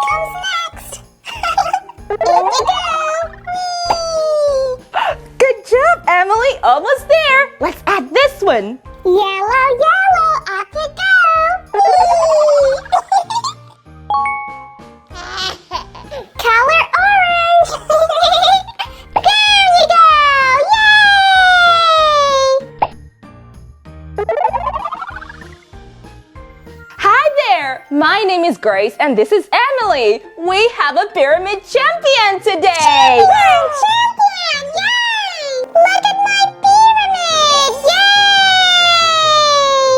comes next. In you go. Whee! Good job, Emily. Almost there. Let's add this one. Yellow, yellow, off you go. Whee! Color orange. There you go. Yay! Hi there. My name is Grace and this is Emily. We have a pyramid champion today. Champion! Yay! Look at my pyramid!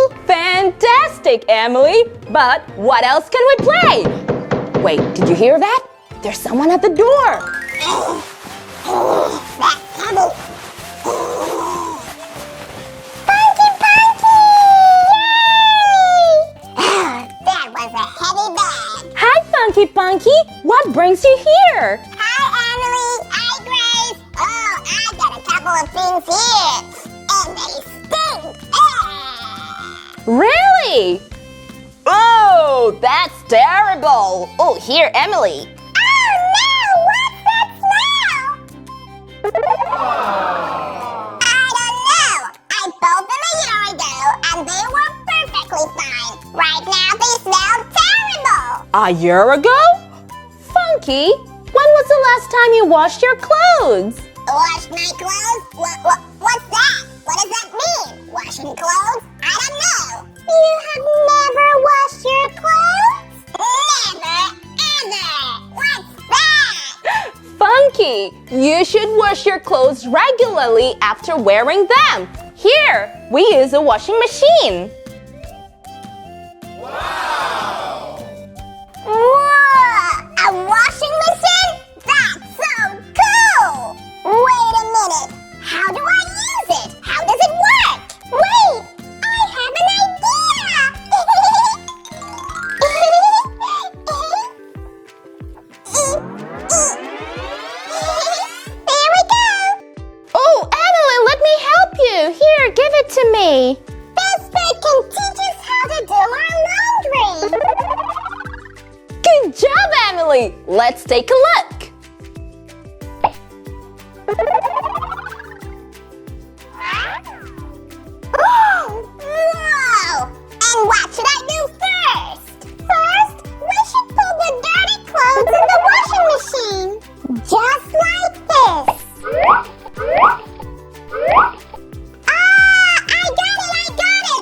Yay! Fantastic, Emily. But what else can we play? Wait, did you hear that? There's someone at the door. That's heavy. Punky, Punky! Yay! That was a heavy bag. Hi, Funky Punky. What brings you here? Hi, Emily. Hi, Grace. Oh, I got a couple of things here. And they stink. Really? Oh, that's terrible. Oh, here, Emily. Oh, no! What's that smell? I don't know. I bought them a year ago, and they were perfectly fine. Right now, they smell terrible. A year ago? Funky, when was the last time you washed your clothes? Wash my clothes? What's that? What does that mean? Washing clothes? I don't know. You have never washed your clothes? Never, ever. What's that? Funky, you should wash your clothes regularly after wearing them. Here, we use a washing machine. Whoa! A washing machine? That's so cool! Wait a minute. How do I use it? How does it work? Wait! I have an idea! There we go! Oh, Emily, let me help you. Here, give it to me. This bag can teach us how to do our laundry! Good job, Emily. Let's take a look. Whoa! And what should I do first? First, we should put the dirty clothes in the washing machine. Just like this. Ah! I got it!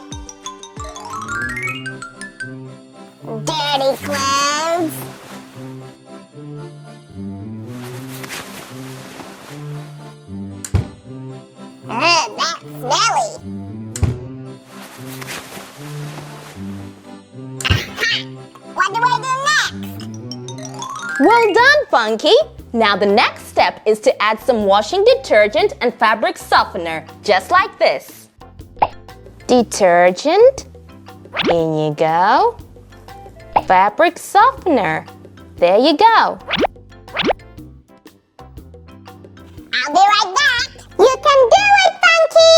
Dirty clothes. That's smelly. What do I do next? Well done, Funky. Now the next step is to add some washing detergent and fabric softener, just like this. Detergent. In you go. Fabric softener. There you go. I'll be right back. You can do it, Funky.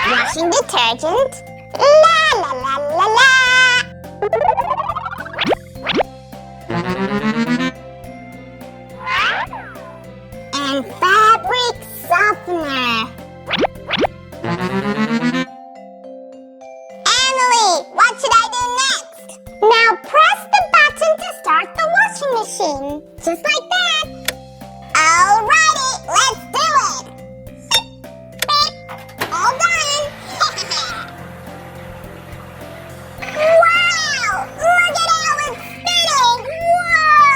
Washing detergent. La la la la la. And fabric softener. Emily, what should I do next? Now press the button to start the washing machine. Just like that. Alrighty, let's do it. Beep. All done. Wow! Look at how it's spinning. Whoa!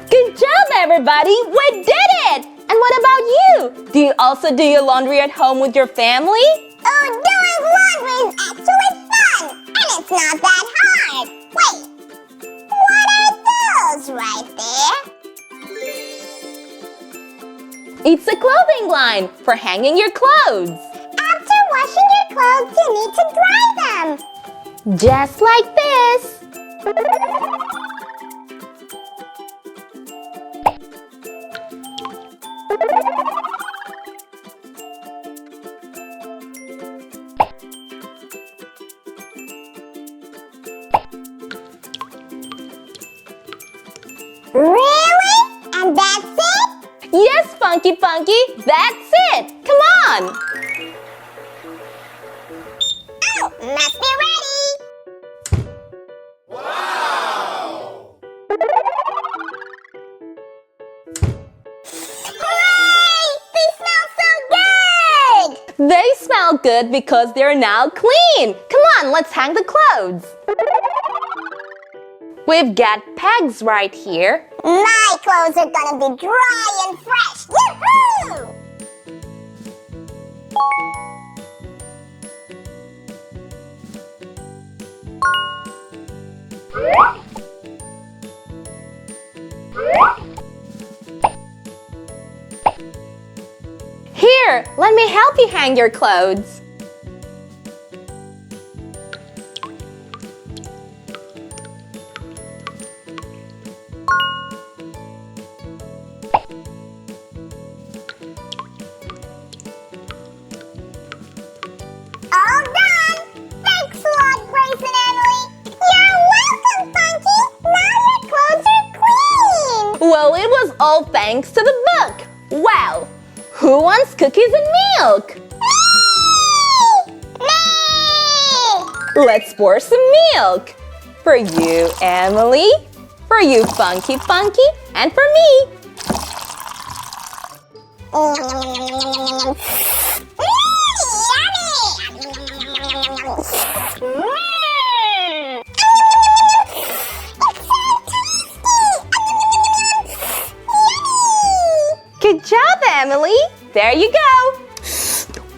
Good job, everybody. We did it. And what about you? Do you also do your laundry at home with your family? Oh, doing laundry is actually fun. And it's not that hard. Wait. What are those right there? It's a clothing line for hanging your clothes. After washing your clothes, you need to dry them. Just like this. Really? And that's it? Yes, Funky, that's it. Come on. Oh, must be ready. Wow! Hooray! They smell so good! They smell good because they're now clean. Come on, let's hang the clothes. We've got pegs right here. My clothes are gonna be dry and fresh. Yahoo! Here, let me help you hang your clothes. All done! Thanks a lot, Grace and Emily. You're welcome, Funky. Now your clothes are clean. Well, it was all thanks to the book. Well, who wants cookies and milk? Me! Me! Let's pour some milk. For you, Emily. For you, Funky, and for me. Yummy! Good job, Emily. There you go.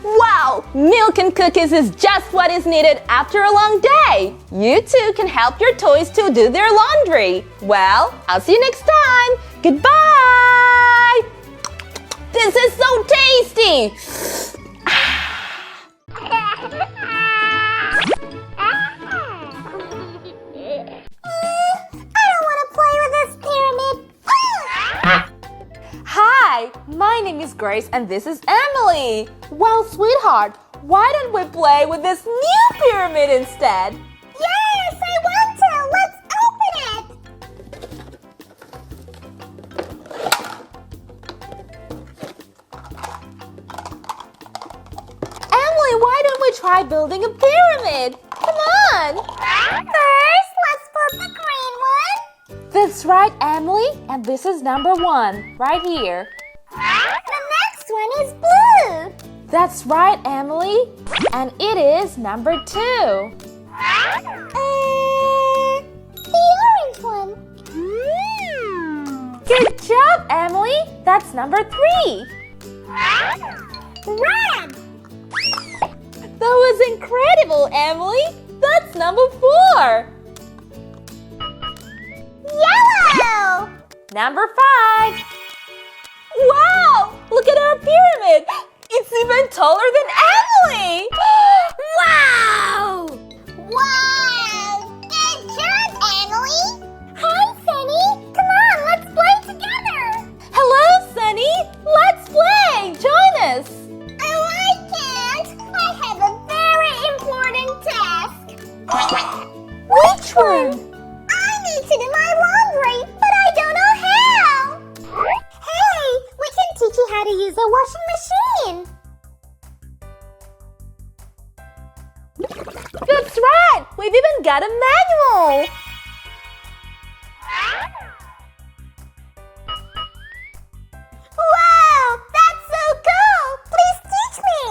Wow, milk and cookies is just what is needed after a long day. You too can help your toys to do their laundry. Well, I'll see you next time. Goodbye. This is so tasty. Hi, my name is Grace and this is Emily. Well, sweetheart, why don't we play with this new pyramid instead? Yes, I want to. Let's open it. Emily, why don't we try building a pyramid? Come on. First, let's put the green one. That's right, Emily. And this is number 1, right here. The next one is blue. That's right, Emily. And it is number 2. The orange one. Good job, Emily. That's number 3. Red. That was incredible, Emily. That's number 4. Yellow. Number 5. Wow! Look at our pyramid. It's even taller than Emily. Wow! Wow! Good job, Emily! Hi, Sunny! Come on, let's play together! Hello, Sunny. Let's play. Join us. Oh, I can't! I have a very important task! Which one? I need to do my laundry, but I don't know how! Hey, we can teach you how to use a washing machine! That's right. We've even got a manual. Wow, that's so cool! Please teach me!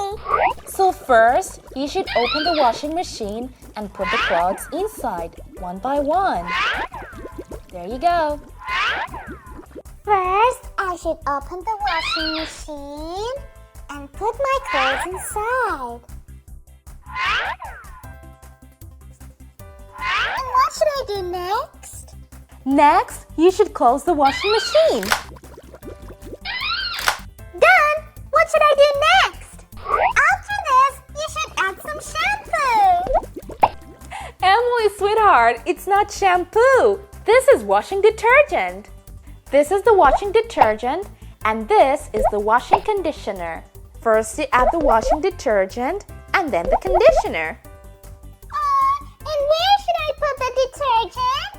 So first, you should open the washing machine and put the clothes inside, one by one. There you go. First, I should open the washing machine and put my clothes inside. And what should I do next? Next, you should close the washing machine. Done! What should I do next? After this, you should add some shampoo. Emily, sweetheart, it's not shampoo. This is washing detergent. This is the washing detergent, and this is the washing conditioner. First, you add the washing detergent, and then the conditioner. And where should I put the detergent?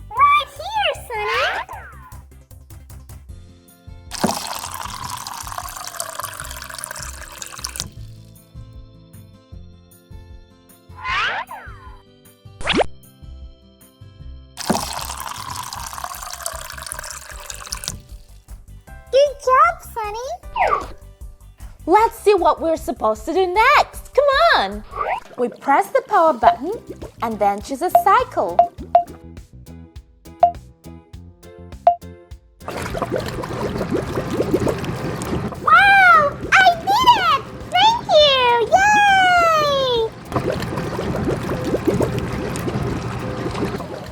Right here, Sunny. Let's see what we're supposed to do next. Come on. We press the power button and then choose a cycle. Wow! I did it! Thank you! Yay!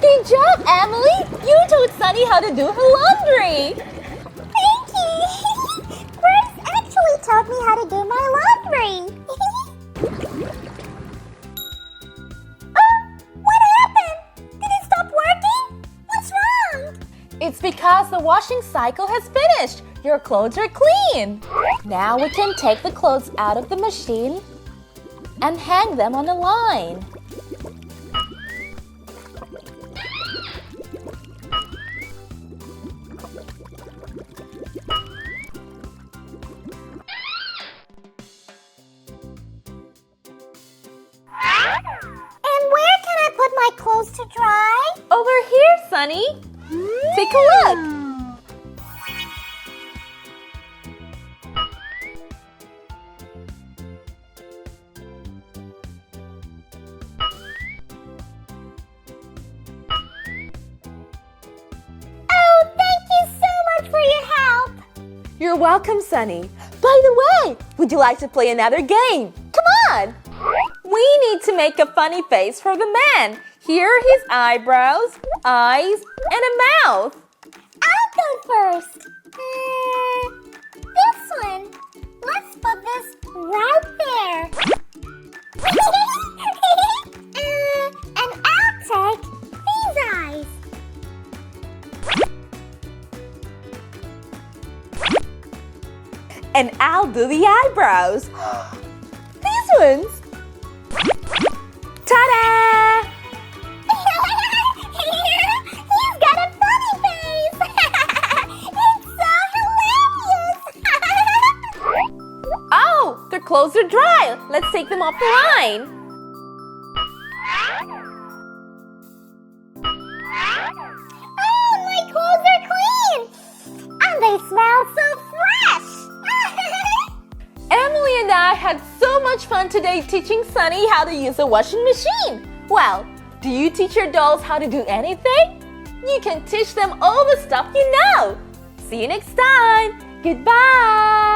Good job, Emily. You taught Sunny how to do her laundry. Thank you! Grace actually taught me how to do my laundry. Oh, what happened? Did it stop working? What's wrong? It's because the washing cycle has finished. Your clothes are clean. Now we can take the clothes out of the machine and hang them on a line. And where can I put my clothes to dry? Over here, Sunny. Take a look. Oh, thank you so much for your help. You're welcome, Sunny. By the way, would you like to play another game? Come on. We need to make a funny face for the man. Here are his eyebrows, eyes, and a mouth. I'll go first. This one. Let's put this right there. And I'll take these eyes. And I'll do the eyebrows. These ones. Ta-da! He's got a funny face. It's so hilarious. Oh, their clothes are dry. Let's take them off the line. Oh, my clothes are clean. And they smell so fresh. Emily and I had so much fun today teaching Sunny how to use a washing machine. Well, do you teach your dolls how to do anything? You can teach them all the stuff you know. See you next time. Goodbye.